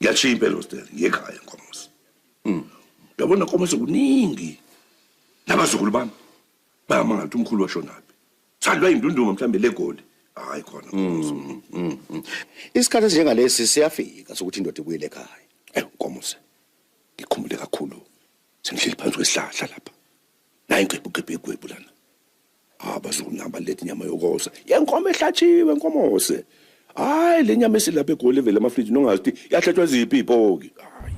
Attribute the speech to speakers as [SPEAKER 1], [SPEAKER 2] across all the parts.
[SPEAKER 1] Ngiyachimpa eHostel ngekhaya Nkomosi. Uyabona Nkomosi kuningi. Labazukulu bami bayamanga ukuthi umkhulu washonaphi. Sandwa indunduma mhlambe legoli. Hayi khona Nkomosi.
[SPEAKER 2] Isikhathi esinjengalesi siyafika sokuthi indoda ibuyele ekhaya.
[SPEAKER 1] Nkomosi. Ngikhumbule kakhulu. Sengihleli phansi kwesihlahla lapha. Nayi ngebhu lana. Abazukulu namba lethi inyama yokosa. Yenkomo ehlatshiwe Nkomosi. Hayi le nyama esilapha eGoli vele amafriji nongazi yahlathwa ziphi ipoki. Hayi.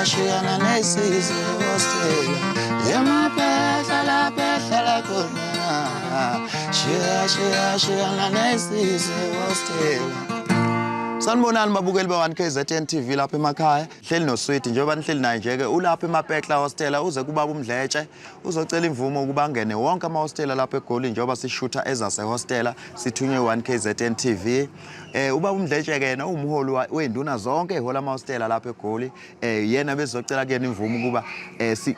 [SPEAKER 3] Shia na nesisi hostel. Yema pesa la kona. Shia na nesisi hostel. Sanibonani babukeli be1KZN TV lapha emakhaya. Hleli noSweet njengoba nihleli naye nje ke ulapha eMapekla Hostel uze kubaba uMdletshe uzocela imvumo ukuba angene wonke amahostela lapha eGoli njengoba sishutha ezase hostela sithunywe 1KZN TV. Ubaba uMdletshe ke yena umholi wenduna zonke ehola amahostela lapha eGoli. Yena bezocela kuyena imvumo ukuba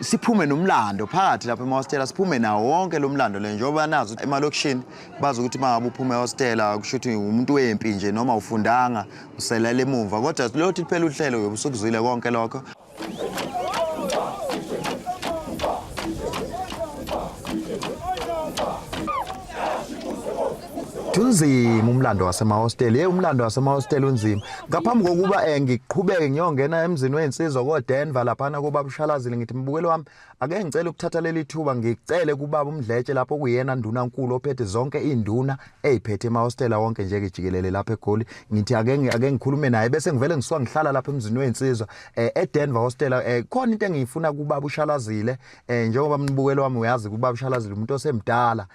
[SPEAKER 3] siphume nomlando phakathi lapha emahostela siphume nawo wonke lo mlando le njengoba nazo emalokishini bazi ukuthi mangabe uphume ehostela kushuthi umuntu wempi nje noma ufundanga uselele emuva kodwa lothi liphela uhlelo uyobusukuzwile konke lokho. Unzima umlando wasemahosteli umlando wasemahosteli unzima ngaphambi kokuba ngiqhubeke ngiyongena emzini weinsizwa koDenver laphana kuba Mshalazile ngithi mbukelo wami ake ngicela ukuthatha leli thuba ngicele kubaba uMdletshe lapho kuyena ndunankulu ophethe zonke induna eziphethe emahostela wonke nje kejikelele lapha eGoli ngithi ake ngikhulume naye bese ngivele ngisuka ngihlala lapha emzini weinsizwa eDenver hostela khona into engiyifuna kubaba uShalazile njengoba mbukelo wami uyazi kubaba uShalazile umuntu osemdala.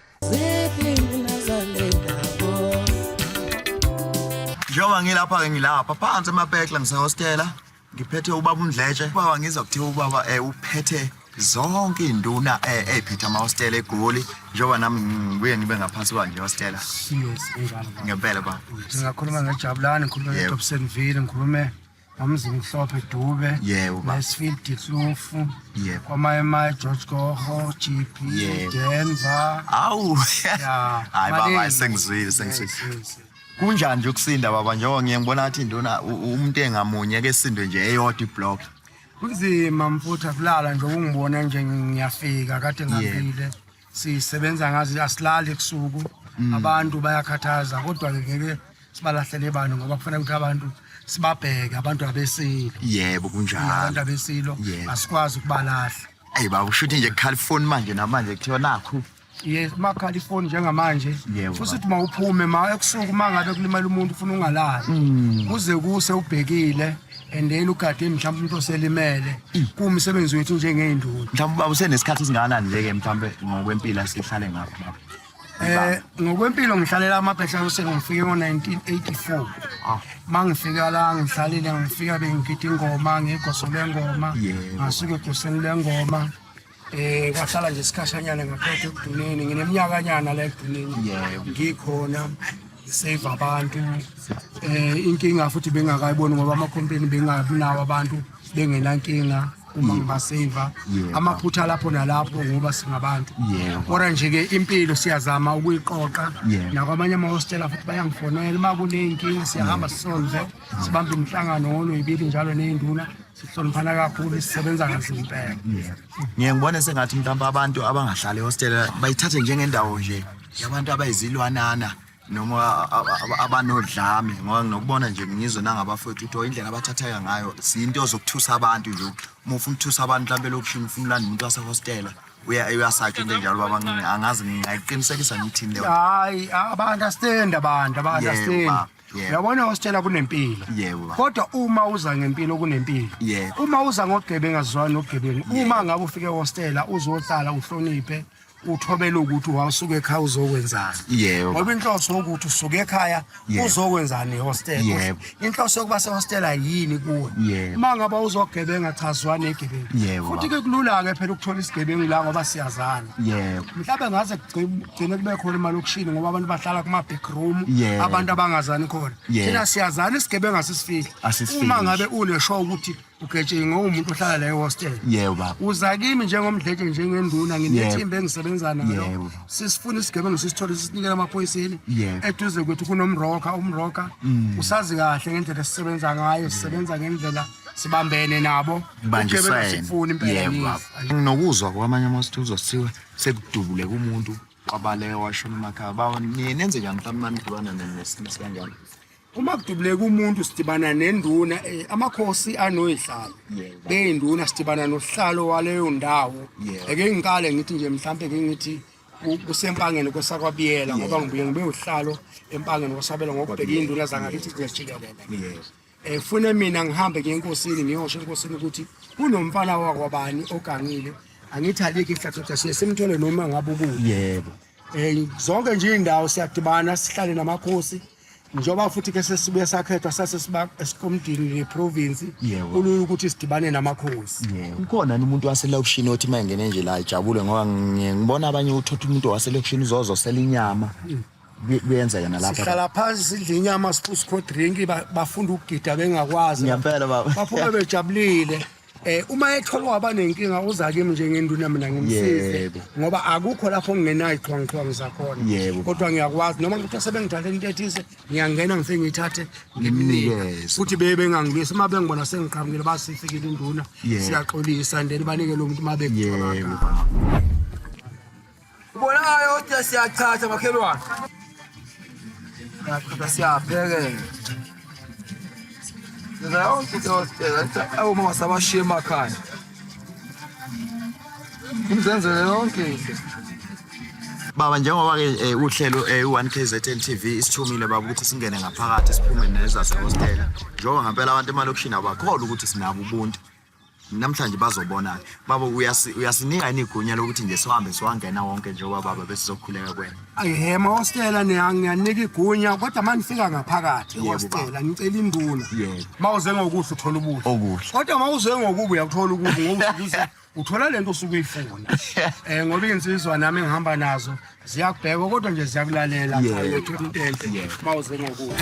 [SPEAKER 3] Njengoba ngilapha phansi eMapekla ngisehostela ngiphethe ubaba uMdletshe baba ngizwa kuthiwa ubaba uphethe zonke induna eziphethe amahostela eGoli njengoba nami ngibuye ngibe ngaphansi kwanje hostela. Ngempela ba
[SPEAKER 4] ngingakhuluma ngejabulani ngikhuluma ngeTopsenville ngikhulume amzini Mhlophe Dube Nesfield Diklufu kwaMama George Gogo GP Denver
[SPEAKER 3] awu hayi baba sengizwile kunjani nje ukusinda baba njengoba ngiyangibona athi induna umuntu engamunye ke sindwe nje eyodwa iblock
[SPEAKER 4] kunzima mfutha kulala nje ungibona nje ngiyafika kade ngapile sisebenza ngazi asilali kusuku abantu bayakhathaza kodwa ngeke sibalahlele abantu ngoba kufanele ukuthi abantu sibabheke abantu abesilo.
[SPEAKER 3] Yebo kunjalo.
[SPEAKER 4] Abantu abesilo asikwazi ukubalahla.
[SPEAKER 3] Hey baba ushuthi nje eCalifornia manje kuthiwa nakho.
[SPEAKER 4] Yes, eCalifornia njengamanje. Futhi uthi mawuphume ekusuku mangabe kulimala umuntu ufuna ungalali. Uze kuse ubhekile and then ugade mhlawumbe umuntu oselimele. Kumsebenzi wethu njengeinduna.
[SPEAKER 3] Mhlawumbe baba usenesikhathi singakanani nje ke mhlawumbe ngokwempilo asihlale ngapha baba.
[SPEAKER 4] Ngokwempilo ngihlalela amabhesha ngifike ngo1984. Mangifika la ngihlalile ngifika bengigida ingoma ngegosole ngoma ngasuke egoseni lengoma kwahlala nje isikhashanyana ngaphethe ekuduneni ngineminyaka nyana la ekuduneni ngikhona save abantu inkinga futhi bengakayiboni ngoba amakhompani bengabinawo abantu bengenankinga uma ngibaseva amaphutha lapho nalapho ngoba singabantu kodwa nje ke impilo siyazama ukuyiqoqa nakwamanye amahostela futhi bayangifonela makunenkinga siyahamba sisolve sibambe umhlangano ngolwebili njalo neinduna sihloniphana kakhulu sisebenza kanzima impela.
[SPEAKER 3] Ngiyangibona sengathi mhlawumbe abantu abangahlala ehostela bayithathe njengendawo nje yabantu abayizilwanana noma abanodlame ngoba nginokubona nje ngizwe nangabafowethu ukuthi indlela abathathayo ngayo sinto zokuthusa abantu nje uma ufuna ukuthusa abantu mhlawumbe lokishini ufuna ulanda umuntu wasehostela uyasathi into enjalo baba angazi ngiyaqiinisekisa ngithini leyo.
[SPEAKER 4] Hayi aba-understand abantu uyabona hostela kunempilo kodwa uma uza ngempilo kunempilo uma uza ngogebengu azizwani nogebengu uma ngabe ufike ehostela uzohlala uhloniphe uthobela ukuthi wasuke ekhaya uzokwenzani.
[SPEAKER 3] Yebo.
[SPEAKER 4] Ngoba inhloso ukuthi usuke ekhaya uzokwenzani ehostel.
[SPEAKER 3] Yebo.
[SPEAKER 4] Inhloso yokuba sehostel ayini kuwe.
[SPEAKER 3] Yebo.
[SPEAKER 4] Mangaba uzogebenga chazwa negebengu.
[SPEAKER 3] Yebo,
[SPEAKER 4] Futhi ke kulula ke phela ukuthola isigebengu la ngoba siyazana.
[SPEAKER 3] Yebo.
[SPEAKER 4] Mhlawumbe ngaze kugcine kube khona emalokishini ngoba abantu bahlala kuma back room,
[SPEAKER 3] Yebo.
[SPEAKER 4] abantu abangazani khona.
[SPEAKER 3] Yebo.
[SPEAKER 4] Thina siyazana isigebengu asisifihli.
[SPEAKER 3] Asisifihli.
[SPEAKER 4] Uma ngabe uneshow ukuthi uGetshe ngomuntu ohlala la ehostel.
[SPEAKER 3] Yebo baba.
[SPEAKER 4] Uza kimi njengomdletshe njengenduna nginethimba
[SPEAKER 3] Yebo.
[SPEAKER 4] engisebenza nalo.
[SPEAKER 3] Yebo.
[SPEAKER 4] Sisifuna isigebengu sisithole sisinikele amaphoyiseni.
[SPEAKER 3] Yebo.
[SPEAKER 4] Eduze kwethu umroka. Usazi kahle ngendlela sisebenza ngayo, sisebenza ngendlela sibambene nabo. Ugebengu sifuna impela
[SPEAKER 3] Yebo
[SPEAKER 4] yize.
[SPEAKER 3] baba. Nginokuzwa kwamanye amasithi uzosiwe sekudubule kumuntu wabale washona emakhaya. Bawo nenze njani mhlawumbe manidibana nesimo sikanjalo?
[SPEAKER 4] Uma kudubuleka umuntu sidibana nenduna amakhosi anoyihlalo.
[SPEAKER 3] Yebo.
[SPEAKER 4] Beyinduna sidibana nohlalo waleyo ndawo.
[SPEAKER 3] Yebo.
[SPEAKER 4] Eke ngikale ngithi nje mhlambe ke ngithi kusempangeni kwesakwabiyela ngoba ngibuye ngibe uhlalo empangeni kwasabela ngokubheka induna zangakithi zijikelele.
[SPEAKER 3] Yes.
[SPEAKER 4] Fune mina ngihambe ke enkosini ngiyosho enkosini ukuthi kunomfana wakwabani ogangile angithi alike ihlatho siye simthole noma ngabe ukude.
[SPEAKER 3] Yebo.
[SPEAKER 4] Zonke nje indawo siyadibana sihlale namakhosi njoba futhi ke sesibuye sakhethwa sasesiba esikomdini leprovince
[SPEAKER 3] Yebo.
[SPEAKER 4] uluye ukuthi sidibane namakhosi.
[SPEAKER 3] Yebo. Ukhona umuntu waselokishini othi mayengene nje la ijabule ngoba ngibona abanye uthotha umuntu waselokishini uzozosela inyama. Kuyenzeka nalapha.
[SPEAKER 4] Sihlala phansi sidla inyama siphuzo drink bafunda ukugida bengakwazi.
[SPEAKER 3] Ngiyempela baba.
[SPEAKER 4] Baphume bejabulile. Uma ethola abanenkinga uza kimi njengenduna mina ngimsize
[SPEAKER 3] Yebo.
[SPEAKER 4] ngoba akukho lapho ngingenayo iqhwanqhwangu zakhona.
[SPEAKER 3] Yebo.
[SPEAKER 4] Kodwa ngiyakwazi noma ngithi sebengithathe into ethise ngiyangena ngifike ngithathe
[SPEAKER 3] Ngimnikeze.
[SPEAKER 4] futhi bengangilisi uma bengibona sengiqhamukile basifikile induna
[SPEAKER 3] Yebo.
[SPEAKER 4] siyaxolisa ndeni banike lo muntu mabe
[SPEAKER 3] Yebo.
[SPEAKER 5] Ubonayo ukuthi siyachatha makhelwane. Yaqhubeka siyaphekela. Ngizaya ukuthi hostel awu mama sabashiya emakhaya. Ngizenzele yonke into.
[SPEAKER 3] Baba njengoba ke uhlelo u1KZN TV isithumile baba ukuthi singene ngaphakathi siphume nezase hostel. Njengoba ngempela abantu emalokishini abakholwa ukuthi sinabo ubuntu. Namhlanje bazobona baba uyasinika inigunya lokuthi nje sihambe siwangena wonke njengoba baba besizokhuleka kwena.
[SPEAKER 4] ayihema hostela ngiyanika igunya kodwa manifika ngaphakathi
[SPEAKER 3] Yebo,
[SPEAKER 4] hostela ngicela induna.
[SPEAKER 3] Yebo.
[SPEAKER 4] Mawuze ngokuhle uthola ubuhle.
[SPEAKER 3] Okuhle.
[SPEAKER 4] Kodwa mawuze ngokubi uyakuthola ukubi ngoba usuke uthola lento osuke uyifuna. Ngoba insizwa nami engihamba nazo ziyakubheka kodwa nje ziyakulalela
[SPEAKER 3] Yebo.
[SPEAKER 4] ayothola into enhle
[SPEAKER 3] Yebo.
[SPEAKER 4] mawuze ngokuhle.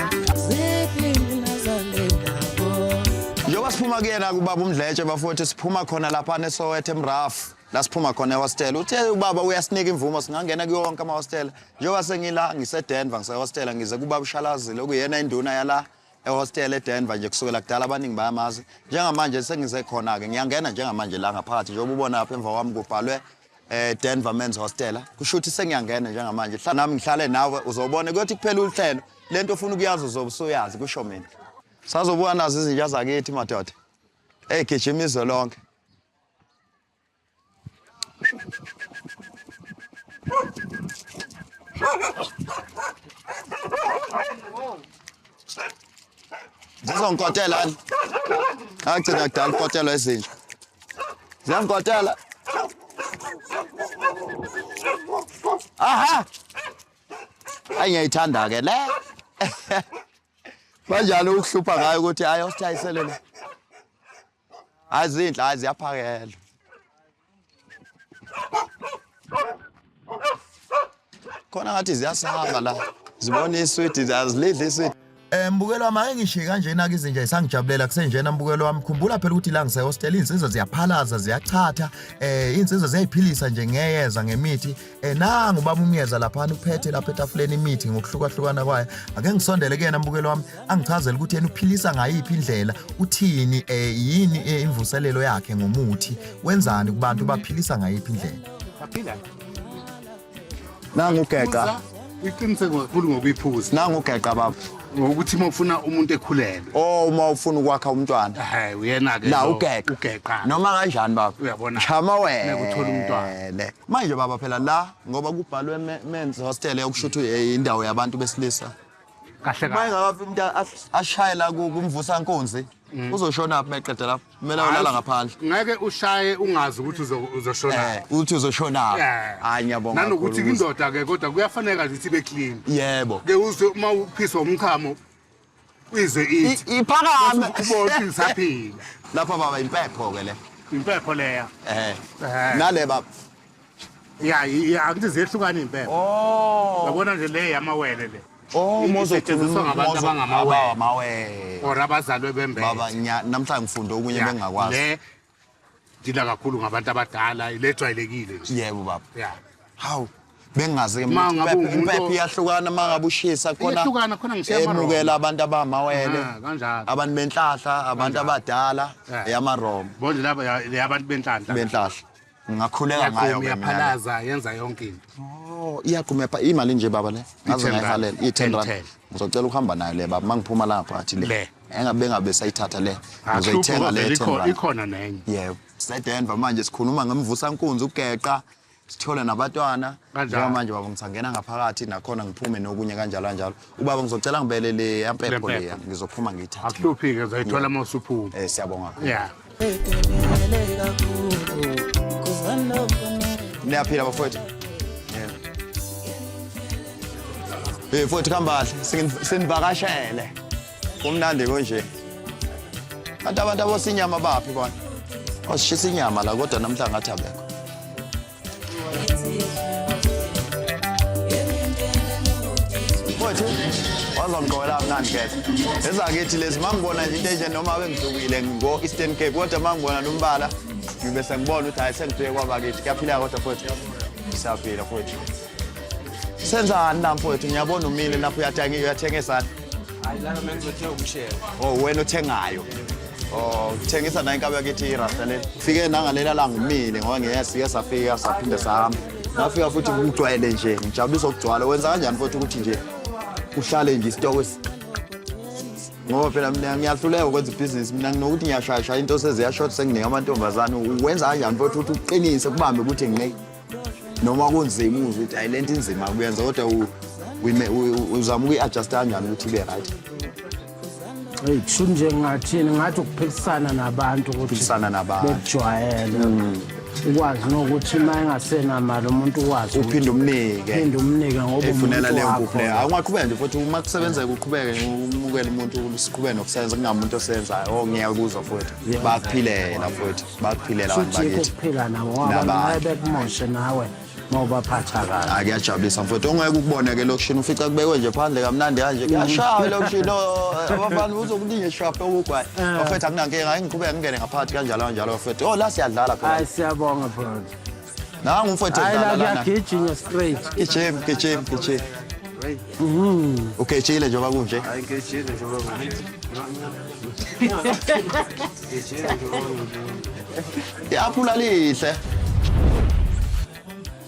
[SPEAKER 2] Njengoba siphuma kuyena kubaba umdletshe bafowethu siphuma khona lapha neSoweto eMrafu la siphuma khona ehostel uthe ubaba uyasinika imvumo singangena kuyonke amahostel njengoba sengila ngiseDenver ngisehostel ngize kubaba uShalazile okuyena induna yala ehostel eDenver nje kusukela kudala abaningi bayamazi njengamanje sengize khona ke ngiyangena njengamanje la ngaphakathi njengoba ubona lapha emva kwami kubhalwe Denver Men's Hostel kusho ukuthi sengiyangena njengamanje hlala nami ngihlale nawe uzobona ukuthi kuphela uhlelo lento ofuna ukuyazi uzobe usuyazi kusho mina. Sazobuka nazo izinja zakithi madoda. Gijimizwe lonke. Zizonkotela. Akugcina kudala ukotela ezinja. Ziyankotela. Aha. Ayingiyithanda ke le. Banjalo ukuhlupha ngayo ukuthi hayi usithayiselele. Azinhla aziyaphakela. Khona ngathi ziyasahamba la. Zibona isweet azilidli isweet.
[SPEAKER 3] Mbukelo wami ake ngishiye kanjena ke izinja isangijabulela kusenjena mbukelo wami khumbula phela ukuthi la ngisehostel insizwa ziyaphalaza ziyachatha insizwa ziyayiphilisa nje ngeyeza ngemithi nangu baba umyeza lapha uphethe lapha etafuleni imithi ngokuhlukahlukana kwayo ake ngisondele kuyena mbukelo wami angichazela ukuthi yena uphilisa ngayiphi indlela uthini yini imvuselelo yakhe ngomuthi wenzani kubantu baphilisa ngayiphi indlela
[SPEAKER 4] Baphila.
[SPEAKER 2] Nangu ugeqa.
[SPEAKER 6] Iqiniseko kakhulu ngokuyiphuza.
[SPEAKER 2] Nangu ugeqa baba.
[SPEAKER 6] Ngokuthi mawufuna umuntu ekhulelwe.
[SPEAKER 2] Uma ufuna ukwakha umntwana.
[SPEAKER 6] Hayi uyena ke.
[SPEAKER 2] La ugeqa.
[SPEAKER 6] Ugeqa.
[SPEAKER 2] Noma kanjani baba?
[SPEAKER 6] Uyabona.
[SPEAKER 2] Chama wena.
[SPEAKER 6] Nekuthola umntwana.
[SPEAKER 2] Manje baba phela la ngoba kubhalwe men's hostel yokusho ukuthi indawo yabantu besilisa.
[SPEAKER 6] Kahle kahle.
[SPEAKER 2] Mayengakafi umuntu ashayela kumvusa nkonzi uzoshona phi meqeda lapho kumele ulala ngaphandle
[SPEAKER 6] ngeke ushaye ungazi ukuthi uzoshona
[SPEAKER 2] uthi uzoshona hayi ngiyabonga
[SPEAKER 6] nanokuthi indoda ke kodwa kuyafaneka nje ibe clean
[SPEAKER 2] yebo
[SPEAKER 6] ke uze uma uphiswa umkhamo uyizwe ithi
[SPEAKER 2] iphakame
[SPEAKER 6] ubona ngisaphila
[SPEAKER 2] lapha baba impepho ke le
[SPEAKER 6] impepho leya
[SPEAKER 2] nale baba
[SPEAKER 6] ya akuthi ziyehlukana impepho yabona nje le yamawele le
[SPEAKER 2] mozosetshenziswa
[SPEAKER 6] ngabantu
[SPEAKER 2] abangamawe
[SPEAKER 6] or abazalwe bembe
[SPEAKER 2] baba namhlanje ngifunde okunye bengakwazi
[SPEAKER 6] le dila kakhulu ngabantu abadala ilejwayelekile nje
[SPEAKER 2] yebo baba
[SPEAKER 6] ya
[SPEAKER 2] hawu bengazi ke
[SPEAKER 6] impepho
[SPEAKER 2] iyahlukana mangabe ushisa khona
[SPEAKER 6] iyahlukana khona ngisiyamaro
[SPEAKER 2] emukela abantu abamawele
[SPEAKER 6] kanjalo
[SPEAKER 2] abantu benhlahla abantu abadala yamaroma
[SPEAKER 6] bonje laba yabantu benhlahla
[SPEAKER 2] ngakhuleka ngayo
[SPEAKER 6] uyaphalaza yenza yonke into
[SPEAKER 2] iyaqhuma imali nje baba le ngaze ngayihalela i10 ngizocela ukuhamba nayo le baba mangiphuma lapha athi le engabe sayithatha le ngizoyithenga le 10
[SPEAKER 6] ikhona nenye
[SPEAKER 2] yebo seDenver manje sikhuluma ngemvusa nkunzi ugeqa sithole nabantwana njengoba manje baba ngisangena ngaphakathi nakhona ngiphume nokunye kanjalo ubaba ngizocela ngibele le yampepho le ngizophuma ngiyithatha
[SPEAKER 6] akuhluphi ke uzoyithola uma usuphuma
[SPEAKER 2] siyabonga
[SPEAKER 6] yeah
[SPEAKER 2] niyaphila bafowethu futhi kambahle sinivakashele kumnandi konje abantu abosinyama baphi bona osishisa inyama la kodwa namhlanje ngathi abekho futhi wazongiqola mnandi ke ezakithi lezi mangibona nje into enje noma bengidukile ngo Eastern Cape kodwa mangibona nombala ngibe sengibona ukuthi hayi sengifike kwabakithi kuyaphila kodwa futhi siyaphila futhi senzani la mfowethu ngiyabona umile lapho uyathengisana
[SPEAKER 5] hayi la menzo uthe umshare
[SPEAKER 2] wena uthengayo uthengisa nayo inkabe yakithi irasta le ufike nangalela la ngumile ngoba ngiyasike safika saphinde sahamba ngafika futhi ugcwele nje ngijabulisa ukugcwala wenza kanjani futhi ukuthi nje uhlale nje isitoko ngoba phela mina ngiyahluleka ukwenza ibhizinisi mina nginokuthi ngiyashaya into seziyashort senginika amantombazana uwenza kanjani futhi ukuthi uqinise kubambe ukuthi ngine noma kunzima uzwe ukuthi ayilento inzima kuyenza kodwa uzama ukuyi-adjust kanjani ukuthi ibe right
[SPEAKER 4] hey kusho nje ngathi ukuphilisana nabantu ukuthi bekujwayele ukwazi nokuthi uma engasenamali umuntu ukwazi
[SPEAKER 2] uphinde umnike
[SPEAKER 4] ngoba
[SPEAKER 2] ufunela leyo mpuphu leyo awungaqhubeka nje futhi uma kusebenzeka uqhubeke umukele umuntu siqhubeke nokusenza kungamuntu osenzayo ngiyakuzwa futhi bakuphilela futhi bakuphilela abantu bakithi
[SPEAKER 4] ukuphila nabo ngoba bekumoshe nawe ngoba phatha kahle
[SPEAKER 2] akuyajabulisa mfowethu ongeke ukubone ke lokushini ufica kubekwe nje phandle kamnandi kanje kuyashaya lokushini abafana uzokulinye shop okugwayi mfowethu akunankinga ngiqhubeka ngingene ngaphakathi kanjalo mfowethu la siyadlala phela
[SPEAKER 4] hayi siyabonga bro
[SPEAKER 2] nangu mfowethu edlala lana
[SPEAKER 4] gijima straight
[SPEAKER 2] gijim ugejile njengoba kunje
[SPEAKER 5] hayi ngejile njengoba
[SPEAKER 2] yaphula lihle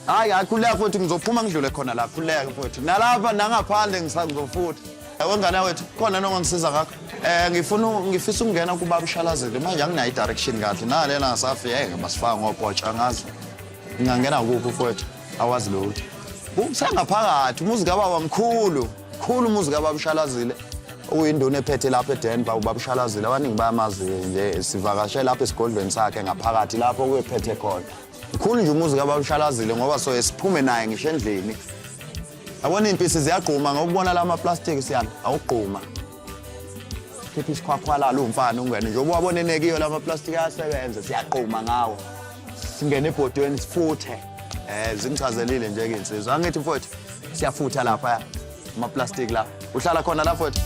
[SPEAKER 2] hayi akhuleka futhi ngizophuma ngidlule khona la khuleka futhi nalapha nangaphandle ngisangizofutha wengane wethu khona nongangisiza ngakho ngifisa ukungena kubaba uShalazile manje anginayo direction kahle nalela ngasafika basifaka ngobhotsha ngazi ngingangena kuphi futhi awazi lutho usengaphakathi umuzi kababa mkhulu umuzi kababa uShalazile uyinduna ephethe lapha eDenver ubaba uShalazile abaningi bayamazi nje sivakashela lapha esigodlweni sakhe ngaphakathi lapho kuyephethe khona ukhulu nje umuzi kababa uShalazile ngoba so esiphume naye ngisho endlini abona impisi ziyagquma ngokubona lama plastic siyana awugquma khipha isikhwakhwala lo mfana ungene nje ubabone nekiyo lama plastic ayasebenza siyagquma ngawo singene ebhodweni sifuthe zingichazelile nje ke insizwa angithi mfowethu siyafutha lapha ama plastic la uhlala khona la mfowethu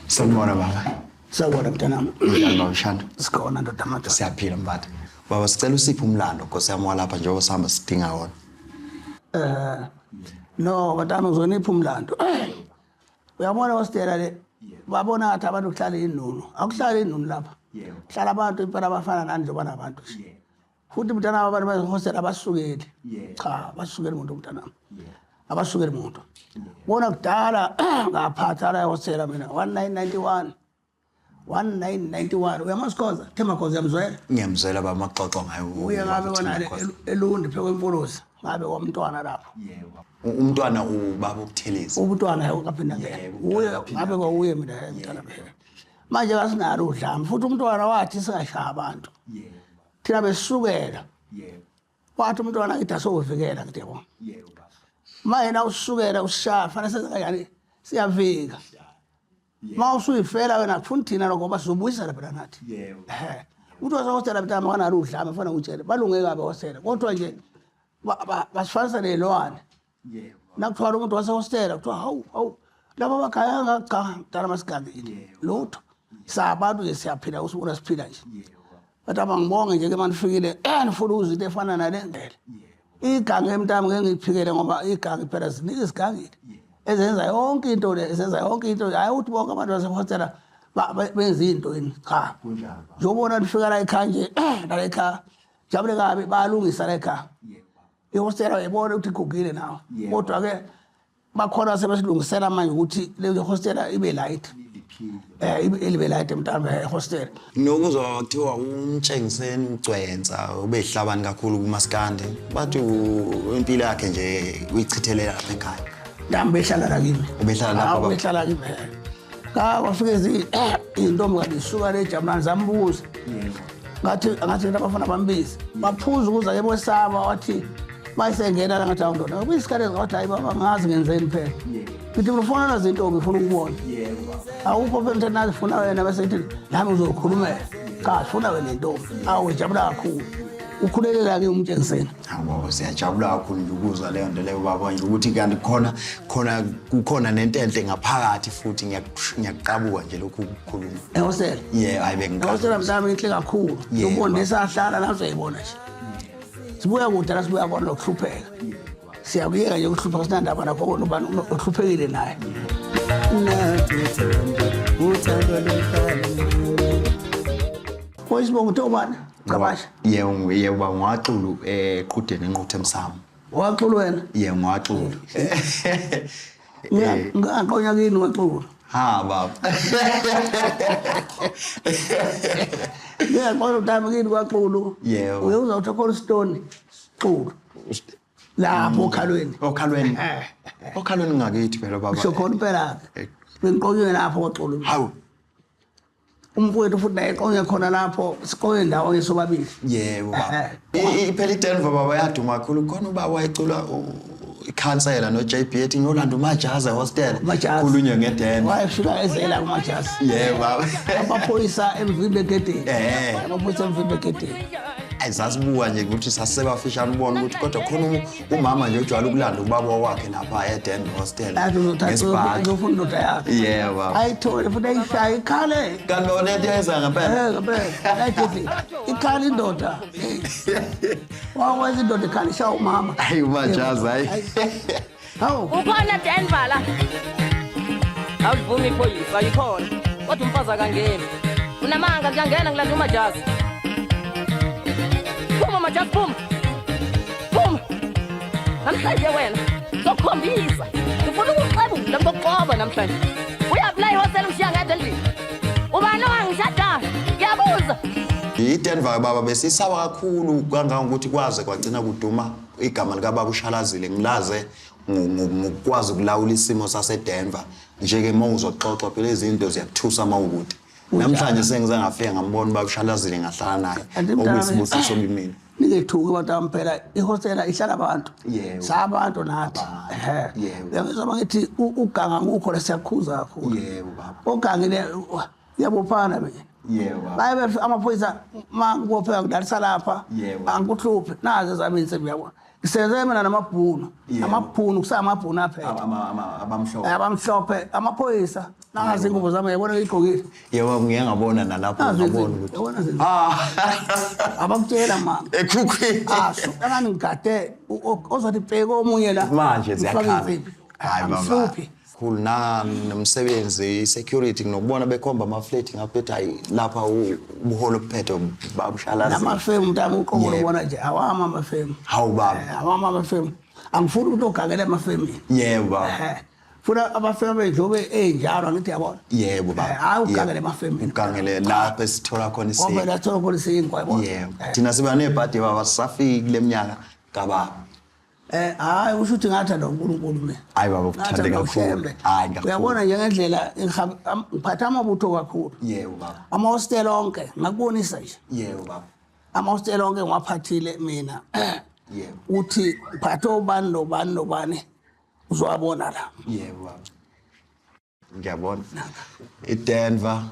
[SPEAKER 2] Sawubona baba.
[SPEAKER 4] Sawubona mntanami.
[SPEAKER 2] Ngiyabonga ushando.
[SPEAKER 4] Sikhona ndoda manje.
[SPEAKER 2] Siyaphila mbatha. Baba sicela usiphe umlando Nkosi yami walapha njengoba sihamba sidinga wona.
[SPEAKER 4] No, mntanami uzonipha umlando. Uyabona wasitela le. Babona ngathi abantu kuhlala inunu. Akuhlala inunu lapha. Yebo. Hlala abantu impela abafana nani njengoba nabantu. Yebo. Futhi mntanami abantu bazihosela abasukeli. Yebo. Cha, basukeli umuntu mntanami. Yebo. Abasukeli umuntu. Bona kudala ngaphatha la hosela mina 1991 1991 uyamasikhoza Thembakhoza yamzwela
[SPEAKER 2] ngiyamzwela baba maxoxo ngayo
[SPEAKER 4] uye ngabe wona eLundi phekwe impuluzi ngabe kwamntwana lapho
[SPEAKER 2] umntwana ubaba uButhelezi
[SPEAKER 4] ubutwana ukaphinda ngeke uye ngabe kwauye mina ngicela phela manje kasinalo udlame futhi umntwana wathi singashaya abantu thina besukela wathi umntwana kithi asovikela kithi yabo manje na usukela usishaya fanele senzakani siyavika mawusuyifela wena kufuna thina ngoba sizobuyisela phela nathi umuntu wasehostela mntana kanalo udlame fanele utshele balunge kabe hostela kodwa nje basifanisa nelwane nakuthiwa umuntu wasehostela kuthiwa hawu laba bakhaya cha dala masigangile lutho sabantu nje siyaphila usukuna siphila nje bathi abangibonge nje ke manifikile nifuna uzinto efana nale ndlela igange emntami ngeke ngiphikele ngoba igange phela zinika isigangile ezenza yonke into le ezenza yonke into hayi uthi bonke abantu basehostela benza into yini cha njobona nifika la ekhaya nje la ekhaya jabule kabi balungisa la ekhaya ihostela yibona ukuthi igugile nawo kodwa ke bakhona sebesilungisela manje ukuthi le hostela ibe light ibe light emntana ehostela
[SPEAKER 2] nokuzwa kuthiwa umtshengiseni uCwenza ubehlabani kakhulu kuMaskandi bathi impilo yakhe nje uyichithelela lapha ekhaya
[SPEAKER 4] nami behlala la kimi
[SPEAKER 2] ubehlala lapha baba
[SPEAKER 4] behlala kimi kwafike izintombi kadisuka le Jamani zambuza ngathi abafana bambizi baphuza ukuza yebo saba wathi bayisengena la ngathi awundoda ngoba isikhathi ngathi hayi baba ngazi ngenzeni phela ngithi ngifuna nazo intombi ngifuna ukubona awukho phela nazi funa wena bese ngithi nami uzokhulumela cha sifuna wena intombi awujabula kakhulu ukhulelela ke umtshengiseni
[SPEAKER 2] hawo siyajabula kakhulu nje ukuzwa leyo nto leyo baba nje ukuthi kanti kukhona nento enhle ngaphakathi futhi ngiyaqabuka nje lokhu ukukhuluma
[SPEAKER 4] ehostela
[SPEAKER 2] hayi bengicabanga
[SPEAKER 4] ehostela mntana inhle kakhulu ubone esahlala la uzoyibona nje sibuya kude la sibuya khona lokuhlupheka siyakuyeka nje ukuhlupha sinandaba nakho ubani uhluphekile naye uthando lomfana Koyisibonga uTobani Qabasha
[SPEAKER 2] yebo ngwaxulu eqhudeni enquthe emsamo
[SPEAKER 4] waxulu wena
[SPEAKER 2] ngwaxulu
[SPEAKER 4] ngaqonya kini waxulu
[SPEAKER 2] baba
[SPEAKER 4] ngiyaqonya utama kini waxulu uye uzawutha khona stone xulu lapho
[SPEAKER 2] okhalweni ngakithi phela baba
[SPEAKER 4] sokhona impela bengiqonywe lapho waxulu
[SPEAKER 2] hawu
[SPEAKER 4] umfowethu futhi naye eqonye khona lapho siqoye ndawo ngesobabili
[SPEAKER 2] yebo baba iphela iDenver baba yaduma kakhulu khona ubaba wayecula ikhansela noJB ethi ngiyolanda uMajazi hostel khulunywe ngeDenver
[SPEAKER 4] wayefika ezela kuMajazi
[SPEAKER 2] yebo baba
[SPEAKER 4] amaphoyisa emvimbe egedeni amaphoyisa emvimbe egedeni
[SPEAKER 2] ayizasibuka nje ukuthi sasebafishana ubona ukuthi kodwa khona umama nje ojwayele ukulanda ubaba wakhe lapha eDenver hostel
[SPEAKER 4] ngesibhaki uzofuna indoda yakhe
[SPEAKER 2] yebo baba
[SPEAKER 4] ayithole futhi ayishaya ikhale
[SPEAKER 2] kanti lento yenza ngempela
[SPEAKER 4] ngempela ayithi ikhale indoda wawenza indoda ikhale ishaya umama
[SPEAKER 2] hayi uMajazi hayi
[SPEAKER 4] hawu
[SPEAKER 7] ukhona Denver la awuvumi iphoyisa yikhona kodwa umfazi akangeni unamanga kuyangena ngilanda uMajazi Majazi phuma namhlanje wena sokhombisa ufuna ukuxebula ngokuqoba namhlanje uyaplay hostel ushiya ngede endlini ubani owangishada ngiyabuza
[SPEAKER 2] iDenver baba besisaba kakhulu kangangokuthi kwaze kwagcina kuduma igama lika baba uShalazile ngilaze ngokwazi ukulawula isimo saseDenver nje ke mawuzoxoxa phela izinto ziyakuthusa mawukude namhlanje sengize ngafika ngambona baba uShalazile ngahlala naye okuyisibusiso kimi
[SPEAKER 4] ningethuki abantu phela ihostela ihlala abantu sabantu nathi ngiyazwa ngithi uganga ngukho la siyakhuza kakhulu ogangile yabophana mina baye amaphoyisa mangibopheka ngidalisa lapha angikuhluphe nazo ezami insimbi yabona ngisenze mina namabhunu kusamabhunu aphethe abamhlophe amaphoyisa nangazi ingubo zami yabona ngigqokile
[SPEAKER 2] yebo ngiyangabona nalapho ngabona ukuthi
[SPEAKER 4] abakutshela mama
[SPEAKER 2] ekhukhwini
[SPEAKER 4] ngani ngigade ozothi bheke omunye la
[SPEAKER 2] manje ziyakhala hayi baba cool nomsebenzi security nokubona bekhomba amaflat ngaphethe hayi lapha ubuholo ophethe babushalazile
[SPEAKER 4] namafemu mntana uqobo ubona nje awama amafemu
[SPEAKER 2] hawu baba
[SPEAKER 4] awama amafemu angifuni ukuthi ogangele amafemu
[SPEAKER 2] yebo baba
[SPEAKER 4] funa amafemu edlobe enjalo ngithi yabona
[SPEAKER 2] Yebo baba.
[SPEAKER 4] hayi ugangele amafemu
[SPEAKER 2] Ugangele lapho esithola khona
[SPEAKER 4] ngoba
[SPEAKER 2] isiko.
[SPEAKER 4] la thola khona isinkwa yabona
[SPEAKER 2] Yebo. Thina siba nebhadi baba sisafiki kule minyaka kababa.
[SPEAKER 4] hayi usho ukuthi ngathanda uNkulunkulu mina
[SPEAKER 2] Hayi baba ukuthande kakhulu. Hayi kakhulu.
[SPEAKER 4] uyabona nje ngendlela ngiphatha amabutho kakhulu
[SPEAKER 2] Yebo baba.
[SPEAKER 4] ama-hostel onke ngakubonisa nje
[SPEAKER 2] Yebo baba.
[SPEAKER 4] ama-hostel onke ngiwaphathile mina
[SPEAKER 2] Yebo.
[SPEAKER 4] uthi phathe obani nobani nobani uzowabona la
[SPEAKER 2] Yebo baba. Ngiyabona. IDenver,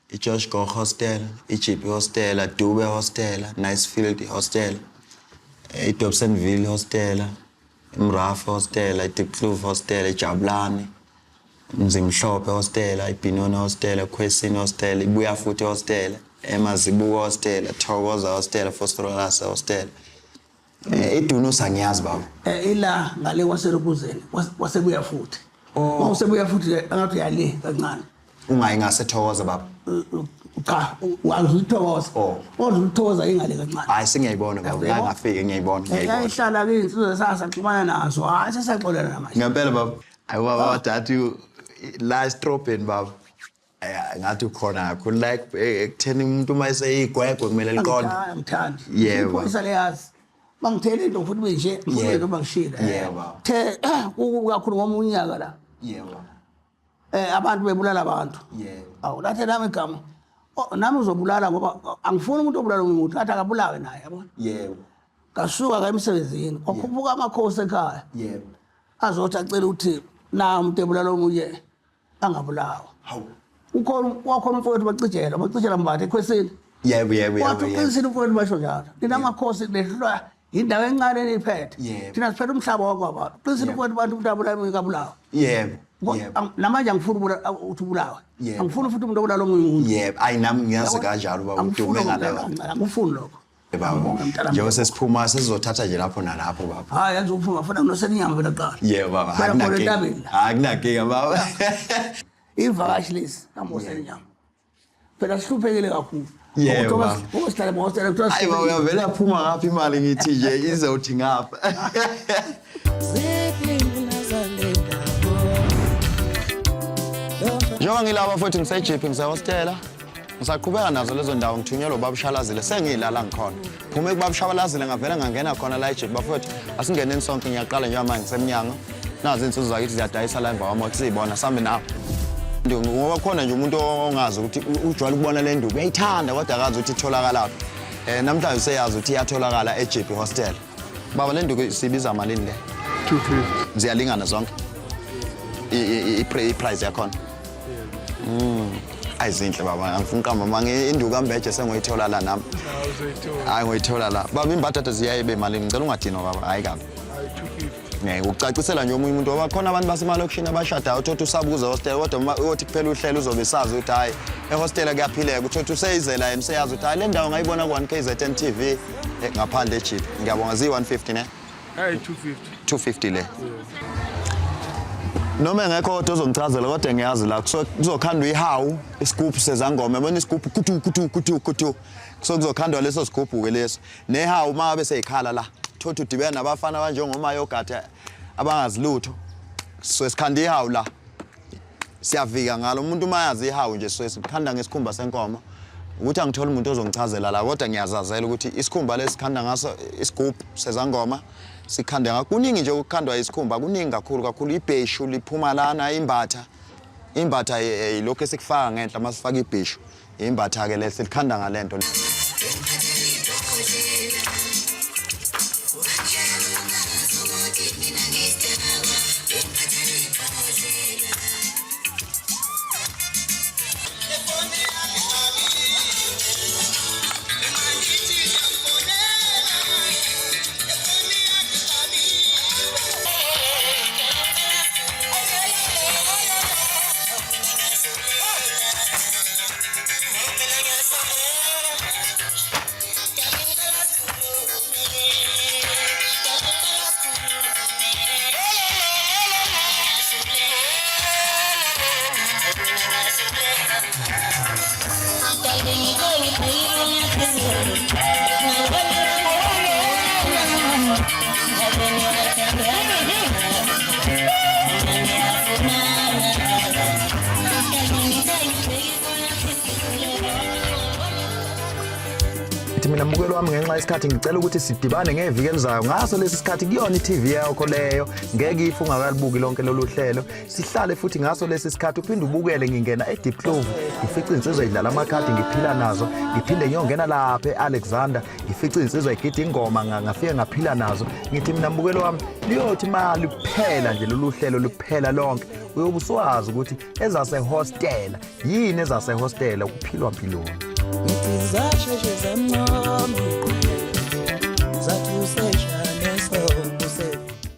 [SPEAKER 2] iJosh Go Hostel, iJP Hostel, iDube Hostel, Nicefield Hostel, iDobsonville Hostel, iMraf Hostel, iDeepkloof Hostel, iJabulani, Mzimhlophe Hostel, iBinoni Hostel, iKwesini Hostel, iBuya Futhi Hostel, eMazibuko Hostel, iThokoza Hostel, iPhosphorus Hostel. Idunusa ngiyazi baba.
[SPEAKER 4] ila ngale kwaselokuzeni wasebuya futhi mawusebuya futhi angathi uyale kancane
[SPEAKER 2] Ungayi ngasethokoza baba.
[SPEAKER 4] cha wazithokoza uzithokoza ingale kancane
[SPEAKER 2] Hayi singiyayibona baba. Ngangafike ngiyayibona ngiyayibona.
[SPEAKER 4] yayihlala ke insizwe sasaxhumana nazo hayi sesaxolela namanje
[SPEAKER 2] Ngempela baba. Ayi baba wadathu la strophen baba. Ngathi ukhona kakhulu like ekutheni umuntu mayeseyigwegwe kumele liqonde.
[SPEAKER 4] ngithandi
[SPEAKER 2] Yebo.
[SPEAKER 4] iphoyisa leyazi bangithele into futhi benje ngifuna into bangishila
[SPEAKER 2] Yebo.
[SPEAKER 4] the kakhulu ngomunye unyaka la
[SPEAKER 2] Yebo.
[SPEAKER 4] abantu bebulala abantu
[SPEAKER 2] Yebo.
[SPEAKER 4] awu lathi nami igama nami uzobulala ngoba angifuni umuntu obulala umuntu athi akabulawe naye yabona
[SPEAKER 2] Yebo.
[SPEAKER 4] kasuka ka emsebenzini kwakhuphuka amakhosi ekhaya
[SPEAKER 2] Yebo.
[SPEAKER 4] azothi acela ukuthi na umuntu ebulala omunye angabulawa
[SPEAKER 2] Hawu.
[SPEAKER 4] wakhona umfowethu bacijela mbathe ekhwesini
[SPEAKER 2] Yebo
[SPEAKER 4] wathi uqinisile umfowethu basho njalo thina amakhosi lehlulwa indawo encane eniyiphethe
[SPEAKER 2] Yebo.
[SPEAKER 4] thina siphethe umhlaba wakwabantu uqinisile umfowethu bantu umuntu abulawa omunye kabulawa
[SPEAKER 2] Yebo. Yebo.
[SPEAKER 4] namanje angifuni ukuthi ubulawe
[SPEAKER 2] Yebo.
[SPEAKER 4] angifuni futhi umuntu obulala omunye umuntu
[SPEAKER 2] Yebo. Ayi nami ngiyazi kanjalo baba udume ngaleyo.
[SPEAKER 4] angifuni lokho
[SPEAKER 2] Baba. Njengoba sesiphuma sizothatha nje lapho nalapho baba.
[SPEAKER 4] hayi yenza uphuma ngifuna kunoseninyama phela kuqala
[SPEAKER 2] Yebo baba.
[SPEAKER 4] Phela khona entabeni.
[SPEAKER 2] Akunankinga baba.
[SPEAKER 4] ivakashi lesi namoseninyama phela sihluphekile kakhulu
[SPEAKER 2] Yebo, baba.
[SPEAKER 4] Sihlale mahostela
[SPEAKER 2] Hayi baba uyavela phuma ngapha imali ngithi nje izothi ngapha. Njengoba ngilapha futhi ngiseJP ngisehostela. Ngisaqhubeka nazo lezo ndawo ngithunyelwa babushalazile sengilala ngikhona. Phuma ekubabushalazile ngavela ngangena khona la eJP bafowethu asingeneni sonke ngiyaqala nje manje ngisemnyango. Nazi insizwe zakithi ziyadayisa la emva kwamoto siyibona sambe nawo. Ngoba khona nje umuntu ongazi ukuthi ujwayele ukubona le nduku uyayithanda kodwa akazi ukuthi itholakala laphi. Namhlanje useyazi ukuthi iyatholakala eJP Hostel. Baba le nduku sibiza malini le?
[SPEAKER 6] 250.
[SPEAKER 2] Ziyalingana zonke. I-price yakhona. Ayizinhle baba angifuni uqamba manje induku ambeje sengoyithola la nami. Hayi ngoyithola la. Baba imbatata ziyayibe malini ngicela ungadinwa baba hayi kabi. Ukucacisela nje omunye umuntu ngoba khona abantu basemalokishini abashadayo uthothi usabuza hostel kodwa uyothi kuphela uhlelo uzobe sazi ukuthi hayi ehostel kuyaphileka uthothi useyizela yena seyazi ukuthi hayi le ndawo ngayibona ku 1KZN TV ngaphandle eJP ngiyabonga zi150 ne
[SPEAKER 6] Hayi 250.
[SPEAKER 2] 250 le noma ngekho kodwa uzongichazela kodwa ngiyazi la kuzokhandwa ihawu isigubhu sezangoma yabona isigubhu kutu kuzokhandwa leso sigubhu ke leso nehawu mabe seyikhala la thothi udibena nabafana abanjengoma yogurt abangazilutho so sikhanda ihawu la siyavika ngalo umuntu mayazi ihawu nje so sikhanda ngesikhumba senkomo ukuthi angithola umuntu ozongichazela la kodwa ngiyazazela ukuthi isikhumba lesikhanda ngaso isigubhu sezangoma sikhanda ngakuningi nje ukukhandwa isikhumba kuningi kakhulu ibheshu liphuma lana imbatha yilokho esikufaka ngenhla masifaka ibheshu imbatha ke lesikhanda ngalento ngithi mina mbukelo wami ngenxa yesikhathi ngicela ukuthi sidibane ngeviki elizayo ngaso lesi sikhathi kuyona iTV yakho leyo ngeke ife ungakalibuki lonke lolu hlelo sihlale futhi ngaso lesi sikhathi uphinde ubukele ngingena eDeep Clove ngifica insizwa idlala amakhadi ngiphila nazo ngiphinde ngiyongena lapha eAlexander ngifica insizwa igida ingoma ngafike ngaphila nazo ngithi mina mbukelo wami liyothi imali kuphela nje lolu hlelo luphela lonke uyobuswazi ukuthi ezase hostela yini ezase hostela kuphilwa mpilweni
[SPEAKER 3] Ngizasheshe zamncane